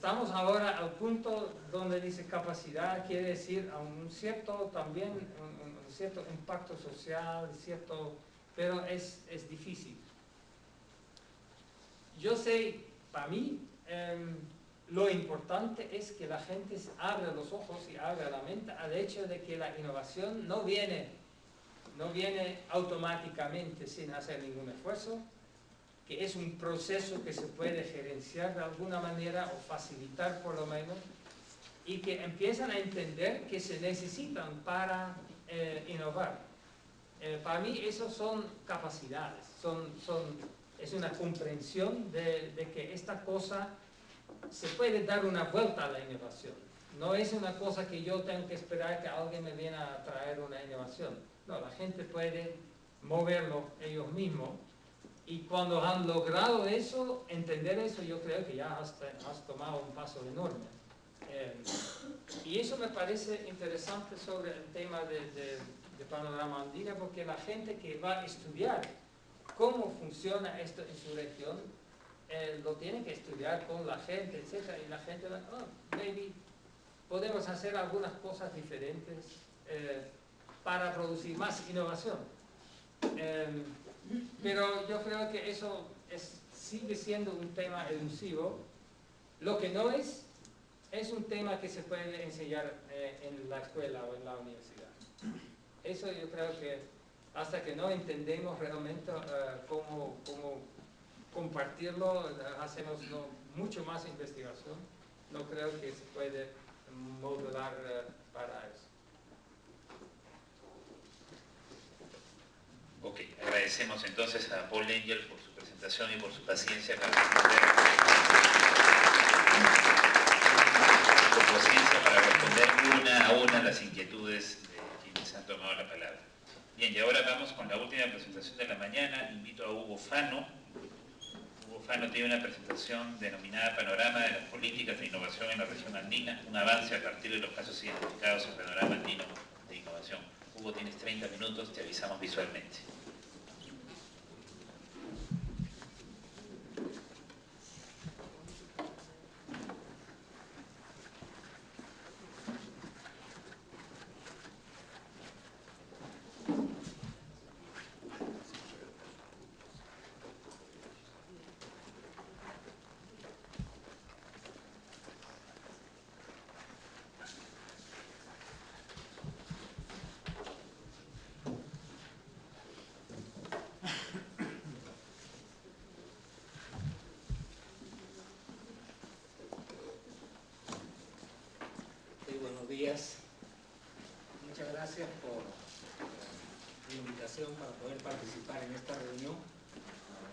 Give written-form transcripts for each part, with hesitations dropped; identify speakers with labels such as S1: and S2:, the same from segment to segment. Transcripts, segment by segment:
S1: estamos ahora al punto donde dice capacidad quiere decir a un cierto también un cierto impacto social, pero es difícil. Yo sé, para mí, lo importante es que la gente abra los ojos y abra la mente al hecho de que la innovación no viene automáticamente sin hacer ningún esfuerzo, que es un proceso que se puede gerenciar de alguna manera o facilitar por lo menos, y que empiezan a entender que se necesitan para innovar. Para mí eso son capacidades, es una comprensión de que esta cosa se puede dar una vuelta a la innovación. No es una cosa que yo tengo que esperar que alguien me viene a traer una innovación. No, la gente puede moverlo ellos mismos. Y cuando han logrado eso, entender eso, yo creo que ya has tomado un paso enorme. Y eso me parece interesante sobre el tema de Panorama Andina, porque la gente que va a estudiar cómo funciona esto en su región, lo tiene que estudiar con la gente, etc. Y la gente va, maybe podemos hacer algunas cosas diferentes para producir más innovación. Pero yo creo que eso sigue siendo un tema elusivo. Lo que no es un tema que se puede enseñar en la escuela o en la universidad. Eso yo creo que hasta que no entendemos realmente cómo compartirlo, hacemos mucho más investigación, no creo que se puede modular para eso.
S2: Ok, agradecemos entonces a Paul Engel por su presentación y por su paciencia para responder una a una las inquietudes de quienes han tomado la palabra. Bien, y ahora vamos con la última presentación de la mañana. Invito a Hugo Fano. Hugo Fano tiene una presentación denominada Panorama de las políticas de innovación en la región andina, un avance a partir de los casos identificados en el panorama andino de innovación. Hugo, tienes 30 minutos, te avisamos visualmente.
S3: Días. Muchas gracias por la invitación para poder participar en esta reunión.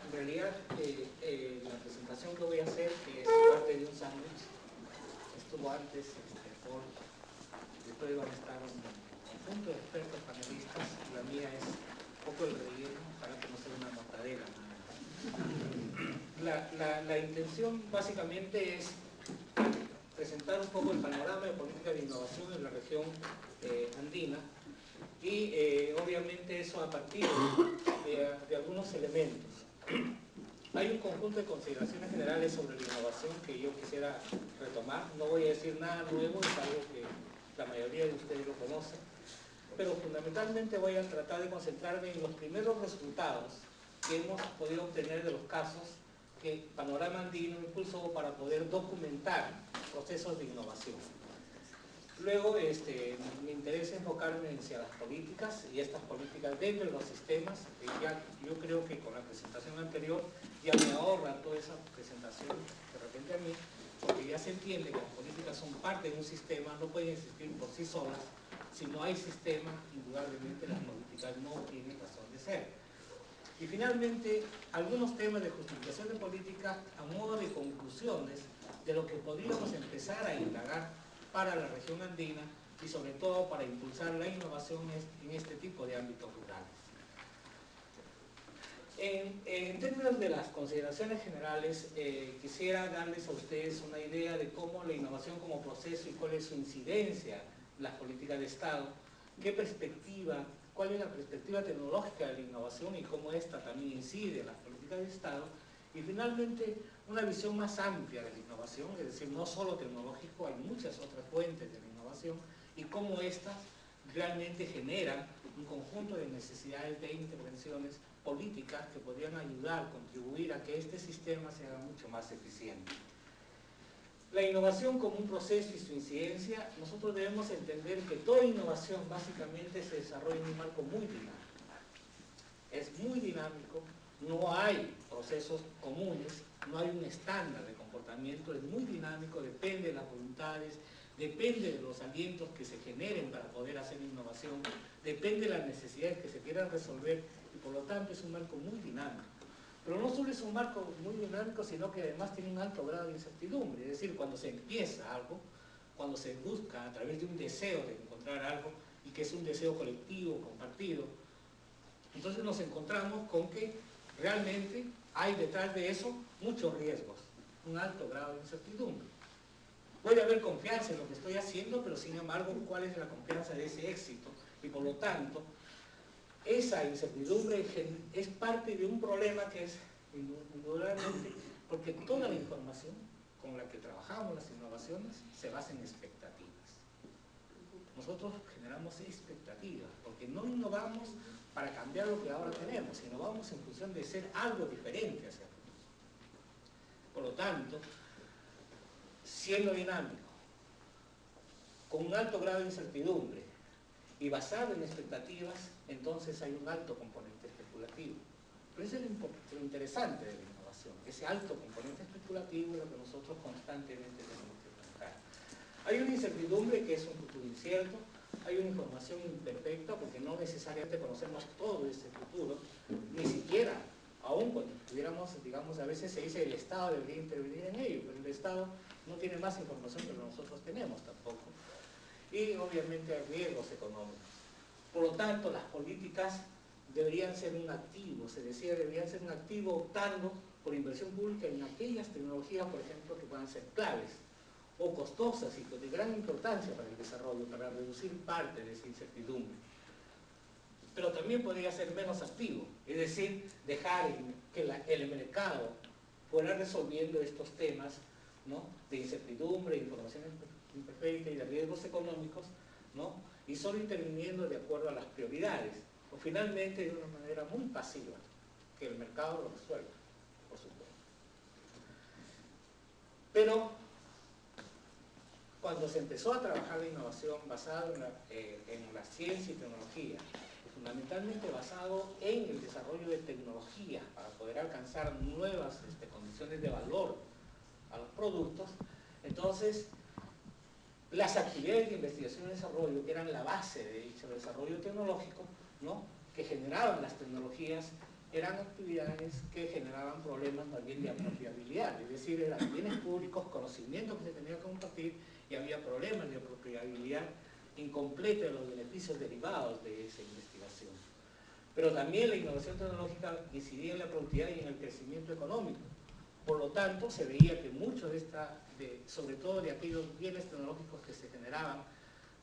S3: En realidad, la presentación que voy a hacer, que es parte de un sándwich, estuvo antes por después van a estar un conjunto de expertos panelistas. La mía es un poco el relleno para que no sea una mortadela. La intención básicamente es presentar un poco el panorama de política de innovación en la región andina y obviamente eso a partir de algunos elementos. Hay un conjunto de consideraciones generales sobre la innovación que yo quisiera retomar. No voy a decir nada nuevo, es algo que la mayoría de ustedes lo conocen, pero fundamentalmente voy a tratar de concentrarme en los primeros resultados que hemos podido obtener de los casos que Panorama Andino impulsó para poder documentar procesos de innovación. Luego, me interesa enfocarme hacia las políticas y estas políticas dentro de los sistemas. Yo creo que con la presentación anterior ya me ahorra toda esa presentación de repente a mí, porque ya se entiende que las políticas son parte de un sistema, no pueden existir por sí solas. Si no hay sistema, indudablemente las políticas no tienen razón de ser. Y finalmente, algunos temas de justificación de política a modo de conclusiones de lo que podríamos empezar a indagar para la región andina y sobre todo para impulsar la innovación en este tipo de ámbitos rurales. En términos de las consideraciones generales, quisiera darles a ustedes una idea de cómo la innovación como proceso y cuál es su incidencia en las políticas de Estado, qué perspectiva, cuál es la perspectiva tecnológica de la innovación y cómo esta también incide en las políticas de Estado, y finalmente una visión más amplia de la innovación, es decir, no solo tecnológico, hay muchas otras fuentes de la innovación, y cómo estas realmente generan un conjunto de necesidades de intervenciones políticas que podrían ayudar, contribuir a que este sistema sea mucho más eficiente. La innovación como un proceso y su incidencia, nosotros debemos entender que toda innovación básicamente se desarrolla en un marco muy dinámico. Es muy dinámico, no hay procesos comunes, no hay un estándar de comportamiento, es muy dinámico, depende de las voluntades, depende de los alientos que se generen para poder hacer innovación, depende de las necesidades que se quieran resolver y por lo tanto es un marco muy dinámico. Pero no solo es un marco muy dinámico, sino que además tiene un alto grado de incertidumbre, es decir, cuando se empieza algo, cuando se busca a través de un deseo de encontrar algo y que es un deseo colectivo, compartido, entonces nos encontramos con que realmente hay detrás de eso muchos riesgos, un alto grado de incertidumbre. Puede haber confianza en lo que estoy haciendo, pero sin embargo, ¿cuál es la confianza de ese éxito? Y por lo tanto, esa incertidumbre es parte de un problema que es indudablemente, porque toda la información con la que trabajamos las innovaciones se basa en expectativas. Nosotros generamos expectativas, porque no innovamos para cambiar lo que ahora tenemos, sino vamos en función de ser algo diferente hacia el futuro. Por lo tanto, siendo dinámico, con un alto grado de incertidumbre y basado en expectativas, entonces hay un alto componente especulativo. Pero eso es lo interesante de la innovación, ese alto componente especulativo es lo que nosotros constantemente tenemos que trabajar. Hay una incertidumbre que es un futuro incierto, hay una información imperfecta porque no necesariamente conocemos todo ese futuro, ni siquiera, aún cuando tuviéramos, digamos, a veces se dice el Estado debería intervenir en ello, pero el Estado no tiene más información que nosotros tenemos tampoco. Y obviamente hay riesgos económicos. Por lo tanto, las políticas deberían ser un activo, se decía, deberían ser un activo optando por inversión pública en aquellas tecnologías, por ejemplo, que puedan ser claves o costosas y de gran importancia para el desarrollo, para reducir parte de esa incertidumbre. Pero también podría ser menos activo, es decir, dejar que el mercado fuera resolviendo estos temas, ¿no?, de incertidumbre, información imperfecta y de riesgos económicos, ¿no?, y solo interviniendo de acuerdo a las prioridades, o finalmente de una manera muy pasiva, que el mercado lo resuelva, por supuesto. Pero cuando se empezó a trabajar la innovación basada en la ciencia y tecnología, fundamentalmente basado en el desarrollo de tecnologías para poder alcanzar nuevas condiciones de valor a los productos, entonces las actividades de investigación y desarrollo, que eran la base de dicho desarrollo tecnológico, ¿no?, que generaban las tecnologías, eran actividades que generaban problemas más bien de apropiabilidad, es decir, eran bienes públicos, conocimientos que se tenían que compartir y había problemas de apropiabilidad incompleta de los beneficios derivados de esa investigación. Pero también la innovación tecnológica incidía en la productividad y en el crecimiento económico. Por lo tanto, se veía que mucho sobre todo de aquellos bienes tecnológicos que se generaban,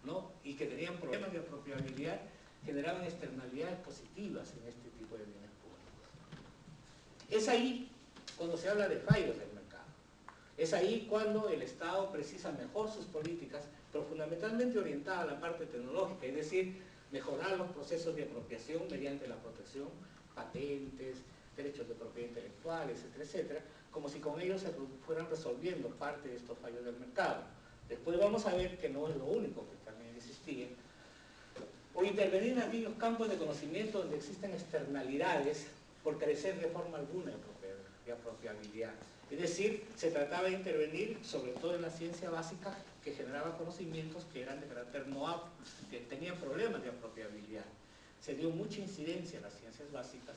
S3: ¿no?, y que tenían problemas de apropiabilidad, generaban externalidades positivas en este tipo de bienes públicos. Es ahí cuando se habla de fallos del mercado. Es ahí cuando el Estado precisa mejor sus políticas, pero fundamentalmente orientada a la parte tecnológica, es decir, mejorar los procesos de apropiación mediante la protección, patentes, derechos de propiedad intelectual, etcétera, etcétera, como si con ellos se fueran resolviendo parte de estos fallos del mercado. Después vamos a ver que no es lo único que también existía. O intervenir en aquellos campos de conocimiento donde existen externalidades por carecer de forma alguna de apropiabilidad. Es decir, se trataba de intervenir sobre todo en la ciencia básica que generaba conocimientos que eran de carácter no apto, que tenían problemas de apropiabilidad. Se dio mucha incidencia en las ciencias básicas,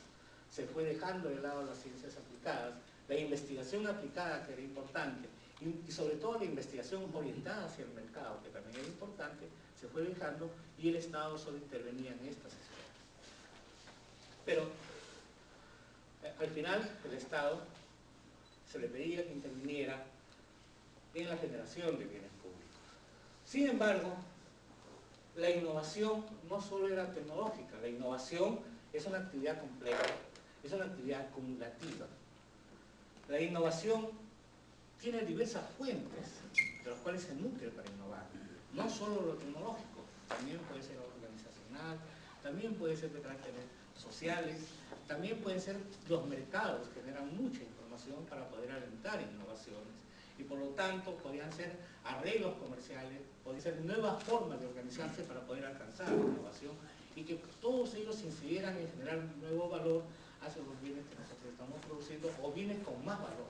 S3: se fue dejando de lado las ciencias aplicadas, la investigación aplicada que era importante y sobre todo la investigación orientada hacia el mercado, que también era importante, se fue dejando y el Estado solo intervenía en estas esferas. Pero al final el Estado se le pedía que interviniera en la generación de bienes públicos. Sin embargo, la innovación no solo era tecnológica, la innovación es una actividad compleja, es una actividad acumulativa. La innovación tiene diversas fuentes de las cuales se nutre para innovar. No solo lo tecnológico, también puede ser organizacional, también puede ser de caracteres sociales, también pueden ser los mercados que generan mucha información para poder alentar innovaciones. Y por lo tanto podrían ser arreglos comerciales, podrían ser nuevas formas de organizarse para poder alcanzar la innovación y que todos ellos incidieran en generar un nuevo valor hacia los bienes que nosotros estamos produciendo o bienes con más valor.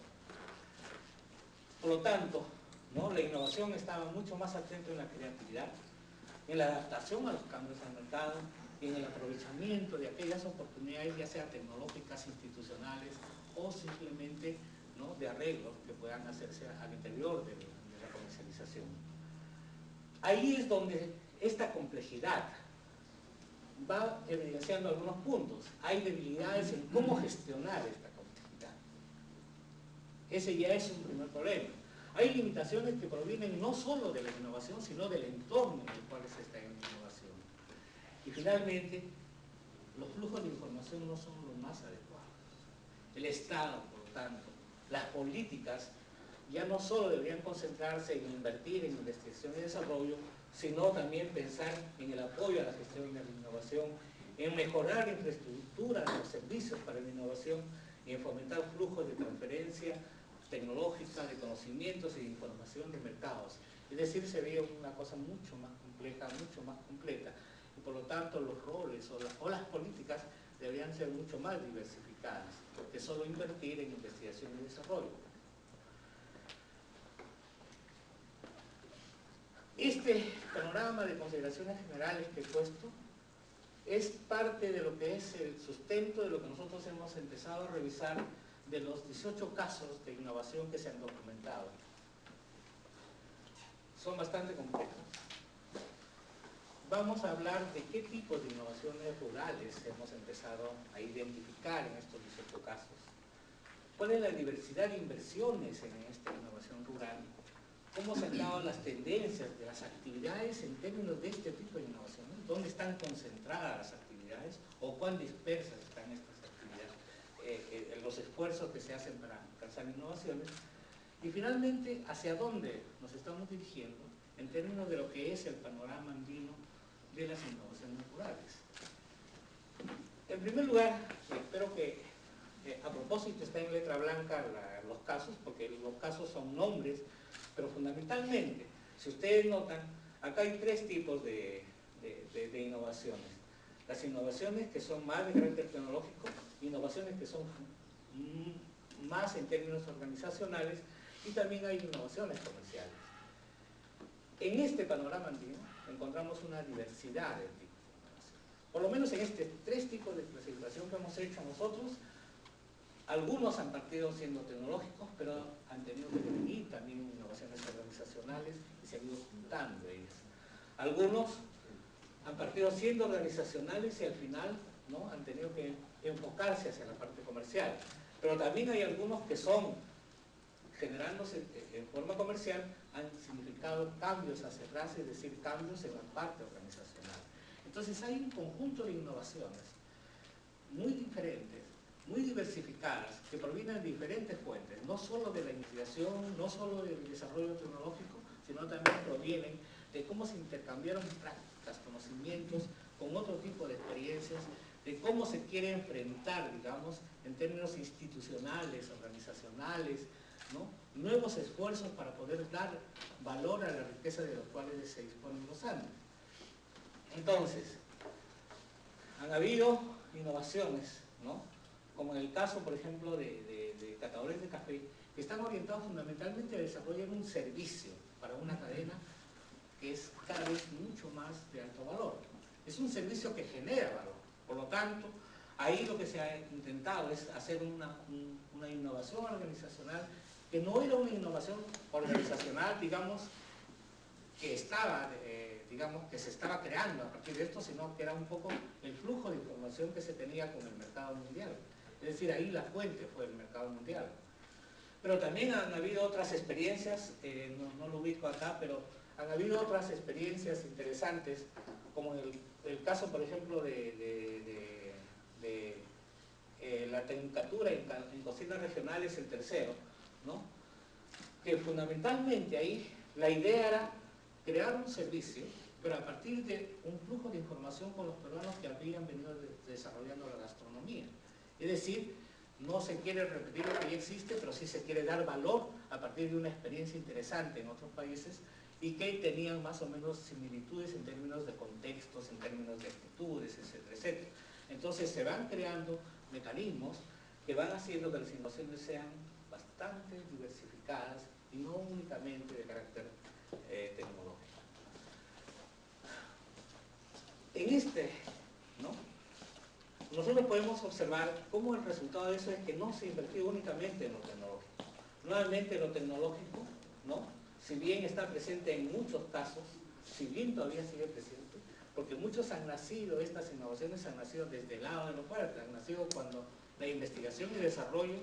S3: Por lo tanto, ¿no? La innovación estaba mucho más atenta en la creatividad, en la adaptación a los cambios al mercado y en el aprovechamiento de aquellas oportunidades, ya sea tecnológicas, institucionales o simplemente, ¿no?, de arreglos que puedan hacerse al interior de la comercialización. Ahí es donde esta complejidad va evidenciando algunos puntos. Hay debilidades en cómo gestionar esta complejidad. Ese ya es un primer problema. Hay limitaciones que provienen no solo de la innovación, sino del entorno en el cual se está en innovación. Y finalmente, los flujos de información no son los más adecuados. El Estado, por lo tanto, las políticas ya no solo deberían concentrarse en invertir en investigación y desarrollo, sino también pensar en el apoyo a la gestión de la innovación, en mejorar la infraestructura de los servicios para la innovación y en fomentar flujos de transferencia tecnológica, de conocimientos y de información de mercados. Es decir, sería una cosa mucho más compleja, mucho más completa. Y por lo tanto los roles o las políticas deberían ser mucho más diversificadas que solo invertir en investigación y desarrollo. Este panorama de consideraciones generales que he puesto es parte de lo que es el sustento de lo que nosotros hemos empezado a revisar de los 18 casos de innovación que se han documentado. Son bastante complejos. Vamos a hablar de qué tipo de innovaciones rurales hemos empezado a identificar en estos 18 casos. ¿Cuál es la diversidad de inversiones en esta innovación rural? ¿Cómo se han dado las tendencias de las actividades en términos de este tipo de innovaciones? ¿Dónde están concentradas las actividades o cuán dispersas están estas actividades? Los esfuerzos que se hacen para alcanzar innovaciones. Y finalmente, ¿hacia dónde nos estamos dirigiendo en términos de lo que es el panorama andino de las innovaciones rurales? En primer lugar, espero que a propósito está en letra blanca los casos, porque los casos son nombres, pero fundamentalmente, si ustedes notan, acá hay tres tipos de innovaciones. Las innovaciones que son más de carácter tecnológico, innovaciones que son más en términos organizacionales, y también hay innovaciones comerciales. En este panorama andino encontramos una diversidad de tipos de innovación. Por lo menos en estos tres tipos de clasificación que hemos hecho nosotros, algunos han partido siendo tecnológicos, pero han tenido que devenir también innovaciones organizacionales y se han ido juntando ellas. Algunos han partido siendo organizacionales y al final, ¿no?, han tenido que enfocarse hacia la parte comercial. Pero también hay algunos que son, generándose en forma comercial, han significado cambios hacia atrás, es decir, cambios en la parte organizacional. Entonces hay un conjunto de innovaciones muy diferentes, muy diversificadas, que provienen de diferentes fuentes, no solo de la investigación, no solo del desarrollo tecnológico, sino también provienen de cómo se intercambiaron prácticas, conocimientos, con otro tipo de experiencias, de cómo se quiere enfrentar, digamos, en términos institucionales, organizacionales, ¿no?, nuevos esfuerzos para poder dar valor a la riqueza de los cuales se disponen los Andes. Entonces, han habido innovaciones, ¿no?, como en el caso, por ejemplo, de catadores de café, que están orientados fundamentalmente a desarrollar un servicio para una cadena que es cada vez mucho más de alto valor. Es un servicio que genera valor. Por lo tanto, ahí lo que se ha intentado es hacer una innovación organizacional que no era una innovación organizacional, digamos, que estaba, digamos, que se estaba creando a partir de esto, sino que era un poco el flujo de información que se tenía con el mercado mundial. Es decir, ahí la fuente fue el mercado mundial. Pero también han habido otras experiencias, no lo ubico acá, pero han habido otras experiencias interesantes, como el caso, por ejemplo, la tecnicatura en cocina regional es el tercero, ¿no? Que fundamentalmente ahí la idea era crear un servicio, pero a partir de un flujo de información con los peruanos que habían venido desarrollando la gastronomía. Es decir, no se quiere repetir lo que ya existe, pero sí se quiere dar valor a partir de una experiencia interesante en otros países y que tenían más o menos similitudes en términos de contextos, en términos de actitudes, etcétera, etcétera. Entonces se van creando mecanismos que van haciendo que las innovaciones sean bastante diversificadas y no únicamente de carácter tecnológico. En ¿no? Nosotros podemos observar cómo el resultado de eso es que no se invirtió únicamente en lo tecnológico. Nuevamente lo tecnológico, ¿no? Si bien está presente en muchos casos, si bien todavía sigue presente, porque muchos han nacido, estas innovaciones han nacido desde el lado de lo fuerte, han nacido cuando la investigación y desarrollo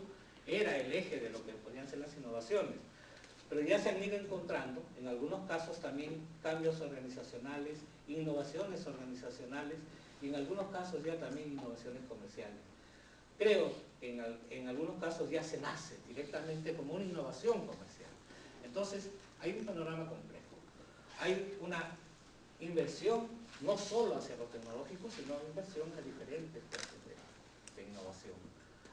S3: era el eje de lo que podían ser las innovaciones. Pero ya se han ido encontrando, en algunos casos también, cambios organizacionales, innovaciones organizacionales, y en algunos casos ya también innovaciones comerciales. Creo que en algunos casos ya se nace directamente como una innovación comercial. Entonces, hay un panorama complejo. Hay una inversión no solo hacia lo tecnológico, sino una inversión a diferentes fuentes de innovación,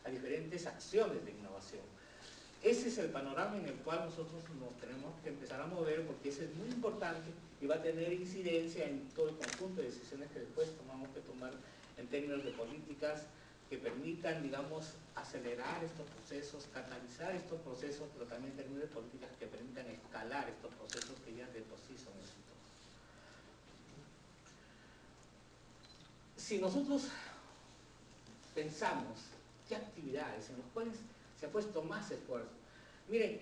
S3: a diferentes acciones de innovación. Ese es el panorama en el cual nosotros nos tenemos que empezar a mover, porque ese es muy importante y va a tener incidencia en todo el conjunto de decisiones que después tomamos que tomar en términos de políticas que permitan, digamos, acelerar estos procesos, catalizar estos procesos, pero también en términos de políticas que permitan escalar estos procesos que ya de por sí son exitosos. Si nosotros pensamos qué actividades en las cuales se ha puesto más esfuerzo, miren,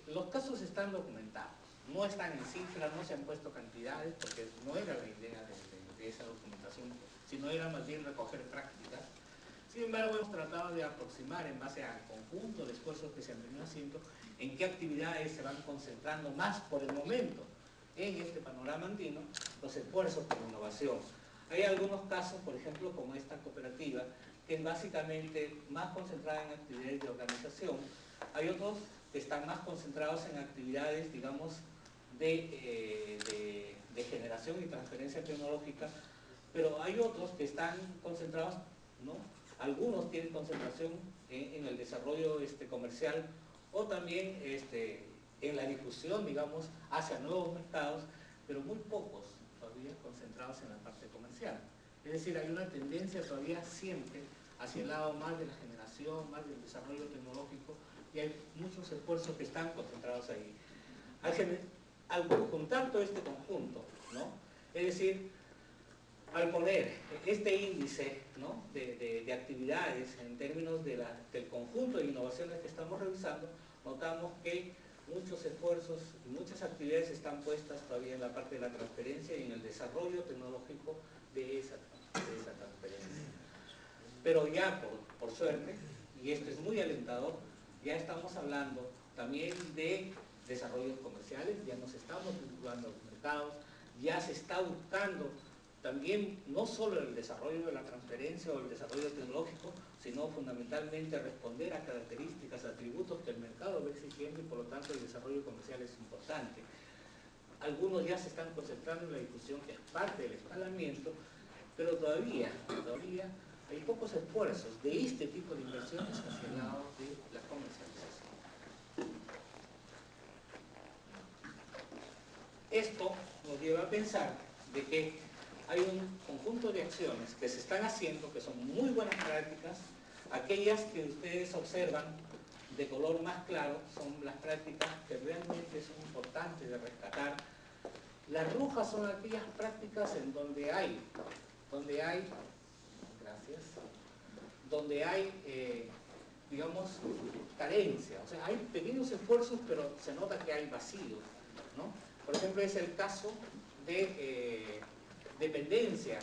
S3: los casos están documentados, no están en cifras, no se han puesto cantidades, porque no era la idea de esa documentación, sino era más bien recoger prácticas. Sin embargo, hemos tratado de aproximar en base al conjunto de esfuerzos que se han venido haciendo, en qué actividades se van concentrando más por el momento en este panorama andino los esfuerzos por innovación. Hay algunos casos, por ejemplo, como esta cooperativa, que es básicamente más concentrada en actividades de organización. Hay otros que están más concentrados en actividades, digamos, de generación y transferencia tecnológica, pero hay otros que están concentrados, ¿no? Algunos tienen concentración en el desarrollo comercial o también en la difusión, digamos, hacia nuevos mercados, pero muy pocos todavía concentrados en la parte comercial. Es decir, hay una tendencia todavía siempre hacia el lado más de la generación, más del desarrollo tecnológico, y hay muchos esfuerzos que están concentrados ahí. Al juntar todo este conjunto, ¿no? Es decir, al poner este índice, ¿no? de actividades en términos del conjunto de innovaciones que estamos revisando, notamos que muchos esfuerzos y muchas actividades están puestas todavía en la parte de la transferencia y en el desarrollo tecnológico de esa transferencia. Pero ya por suerte, y esto es muy alentador, ya estamos hablando también de desarrollos comerciales, ya nos estamos vinculando a los mercados, ya se está buscando también no solo el desarrollo de la transferencia o el desarrollo tecnológico, sino fundamentalmente responder a características, atributos que el mercado va exigiendo, y por lo tanto el desarrollo comercial es importante. Algunos ya se están concentrando en la discusión que es parte del escalamiento, pero todavía hay pocos esfuerzos de este tipo de inversiones hacia el lado de la comercialización. Esto nos lleva a pensar de que hay un conjunto de acciones que se están haciendo, que son muy buenas prácticas. Aquellas que ustedes observan de color más claro son las prácticas que realmente son importantes de rescatar. Las rojas son aquellas prácticas en donde hay, digamos, carencia. O sea, hay pequeños esfuerzos, pero se nota que hay vacíos, ¿no? Por ejemplo, es el caso de dependencia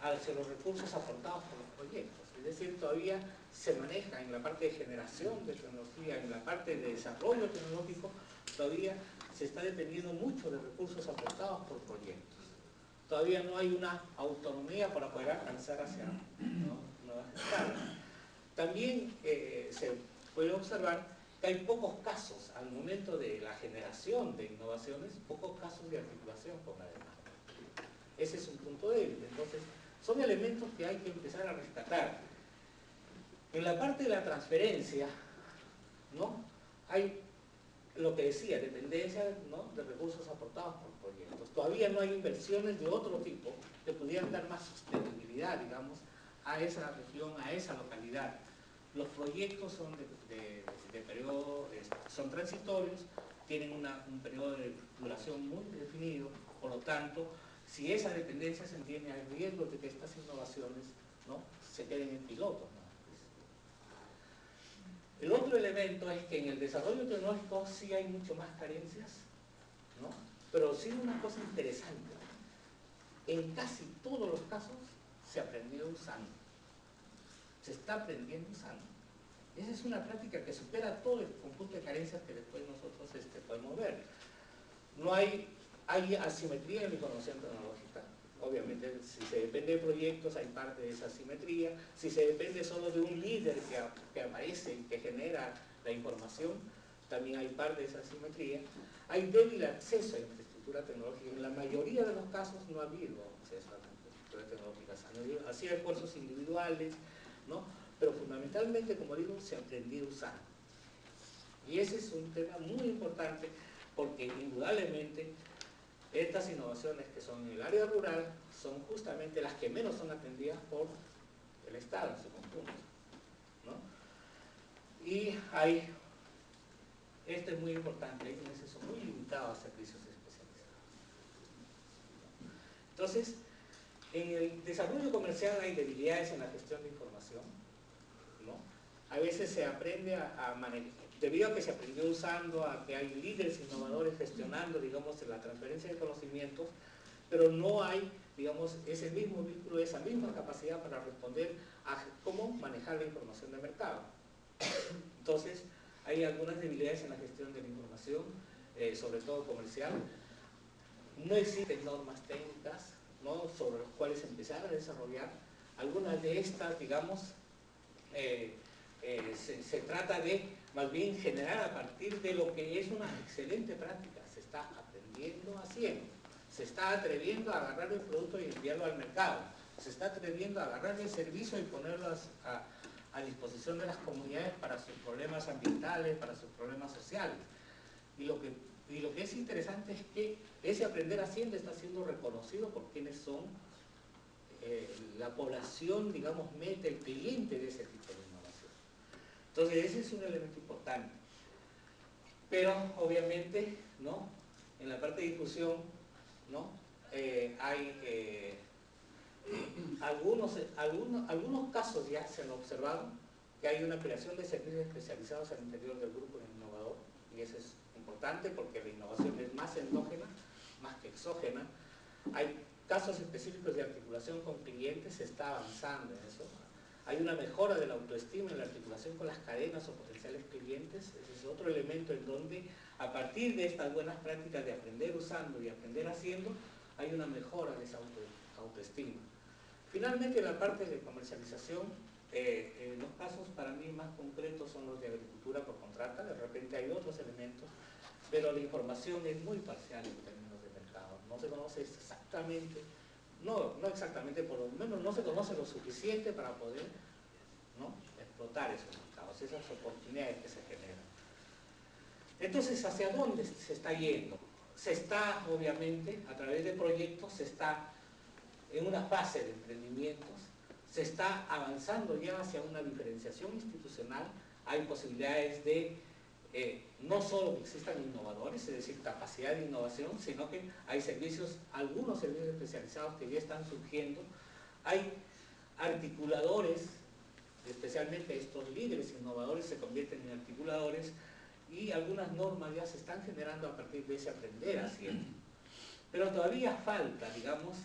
S3: hacia los recursos aportados por los proyectos. Es decir, todavía se maneja en la parte de generación de tecnología, en la parte de desarrollo tecnológico, todavía se está dependiendo mucho de recursos aportados por proyectos. Todavía no hay una autonomía para poder alcanzar hacia nuevas escalas. También se puede observar que hay pocos casos, al momento de la generación de innovaciones, pocos casos de articulación con la demanda. Ese es un punto débil. Entonces, son elementos que hay que empezar a rescatar. En la parte de la transferencia, ¿no?, hay lo que decía, dependencia, ¿no?, de recursos aportados por proyectos. Todavía no hay inversiones de otro tipo que pudieran dar más sostenibilidad, digamos, a esa región, a esa localidad. Los proyectos son de periodo, son transitorios, tienen un periodo de duración muy definido, por lo tanto, si esa dependencia se entiende, hay riesgo de que estas innovaciones, ¿no?, se queden en piloto, ¿no? El otro elemento es que en el desarrollo tecnológico sí hay mucho más carencias, ¿no?, pero sí una cosa interesante. En casi todos los casos se aprendió usando. Se está aprendiendo usando. Esa es una práctica que supera todo el conjunto de carencias que después nosotros podemos ver. No hay asimetría en la información tecnológica. Obviamente, si se depende de proyectos, hay parte de esa asimetría. Si se depende solo de un líder que aparece y que genera la información, también hay parte de esa asimetría. Hay débil acceso a infraestructura tecnológica. En la mayoría de los casos no ha habido acceso a la infraestructura tecnológica. Han sido esfuerzos individuales, ¿no?, pero fundamentalmente, como digo, se aprendió a usar. Y ese es un tema muy importante porque indudablemente estas innovaciones que son en el área rural son justamente las que menos son atendidas por el Estado en su conjunto, ¿no? Y esto es muy importante, hay un acceso muy limitado a servicios especializados. Entonces, en el desarrollo comercial hay debilidades en la gestión de información, ¿no? A veces se aprende a manejar, debido a que se aprendió usando, a que hay líderes innovadores gestionando, digamos, la transferencia de conocimientos, pero no hay, digamos, ese mismo vínculo, esa misma capacidad para responder a cómo manejar la información de mercado. Entonces, hay algunas debilidades en la gestión de la información, sobre todo comercial. No existen normas técnicas, ¿no?, sobre las cuales empezar a desarrollar. Algunas de estas, digamos, se trata de más bien generar a partir de lo que es una excelente práctica. Se está aprendiendo haciendo, se está atreviendo a agarrar el producto y enviarlo al mercado, se está atreviendo a agarrar el servicio y ponerlo a disposición de las comunidades para sus problemas ambientales, para sus problemas sociales. Y lo que es interesante es que ese aprender haciendo está siendo reconocido por quienes son la población, digamos, meta, el cliente de ese tipo de innovación. Entonces ese es un elemento importante. Pero obviamente, ¿no?, en la parte de difusión, ¿no?, hay algunos casos ya se han observado que hay una creación de servicios especializados al interior del grupo innovador, y eso es importante porque la innovación es más endógena, más que exógena. Hay casos específicos de articulación con clientes, se está avanzando en eso. Hay una mejora de la autoestima en la articulación con las cadenas o potenciales clientes. Ese es otro elemento en donde, a partir de estas buenas prácticas de aprender usando y aprender haciendo, hay una mejora de esa autoestima. Finalmente, la parte de comercialización, los casos para mí más concretos son los de agricultura por contrata. De repente hay otros elementos, pero la información es muy parcial en términos de mercado. No se conoce exactamente, no exactamente, por lo menos no se conoce lo suficiente para poder, ¿no?, explotar esos mercados, esas oportunidades que se generan. Entonces, ¿hacia dónde se está yendo? Se está, obviamente, a través de proyectos, se está en una fase de emprendimientos, se está avanzando ya hacia una diferenciación institucional. Hay posibilidades de no solo que existan innovadores, es decir, capacidad de innovación, sino que hay servicios, algunos servicios especializados que ya están surgiendo. Hay articuladores, especialmente estos líderes innovadores se convierten en articuladores, y algunas normas ya se están generando a partir de ese aprender haciendo. Pero todavía falta, digamos,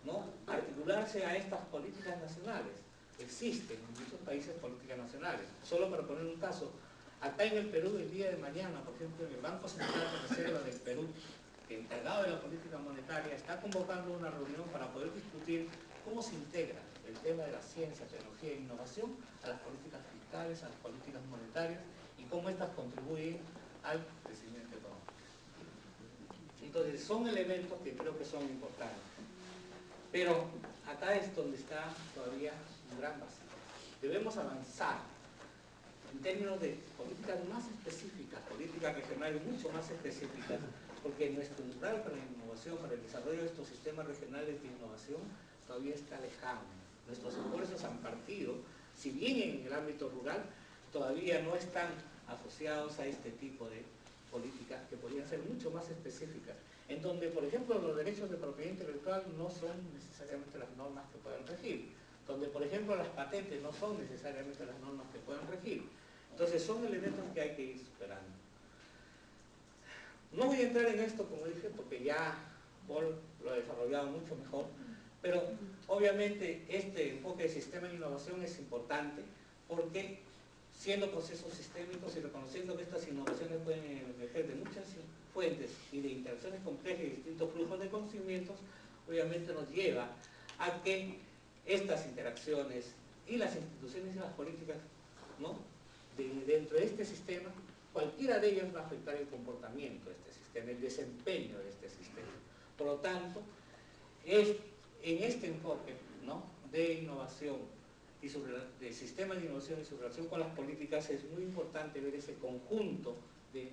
S3: ¿no?, articularse a estas políticas nacionales. Existen en muchos países políticas nacionales. Solo para poner un caso, acá en el Perú el día de mañana, por ejemplo, en el Banco Central de Reserva del Perú, encargado de la política monetaria, está convocando una reunión para poder discutir cómo se integra el tema de la ciencia, tecnología e innovación a las políticas fiscales, a las políticas monetarias y cómo estas contribuyen al crecimiento económico. Entonces son elementos que creo que son importantes. Pero acá es donde está todavía un gran vacío. Debemos avanzar en términos de políticas más específicas, políticas regionales mucho más específicas, porque nuestro umbral para la innovación, para el desarrollo de estos sistemas regionales de innovación, todavía está lejano. Nuestros esfuerzos han partido, si bien en el ámbito rural, todavía no están asociados a este tipo de políticas que podrían ser mucho más específicas, en donde, por ejemplo, los derechos de propiedad intelectual no son necesariamente las normas que pueden regir, donde, por ejemplo, las patentes no son necesariamente las normas que pueden regir. Entonces, son elementos que hay que ir superando. No voy a entrar en esto, como dije, porque ya Paul lo ha desarrollado mucho mejor, pero obviamente este enfoque de sistema de innovación es importante porque, siendo procesos sistémicos y reconociendo que estas innovaciones pueden emerger de muchas fuentes y de interacciones complejas y distintos flujos de conocimientos, obviamente nos lleva a que estas interacciones y las instituciones y las políticas, ¿no?, dentro de este sistema, cualquiera de ellas va a afectar el comportamiento de este sistema, el desempeño de este sistema. Por lo tanto, en este enfoque, ¿no?, de innovación y de sistema de innovación y su relación con las políticas, es muy importante ver ese conjunto de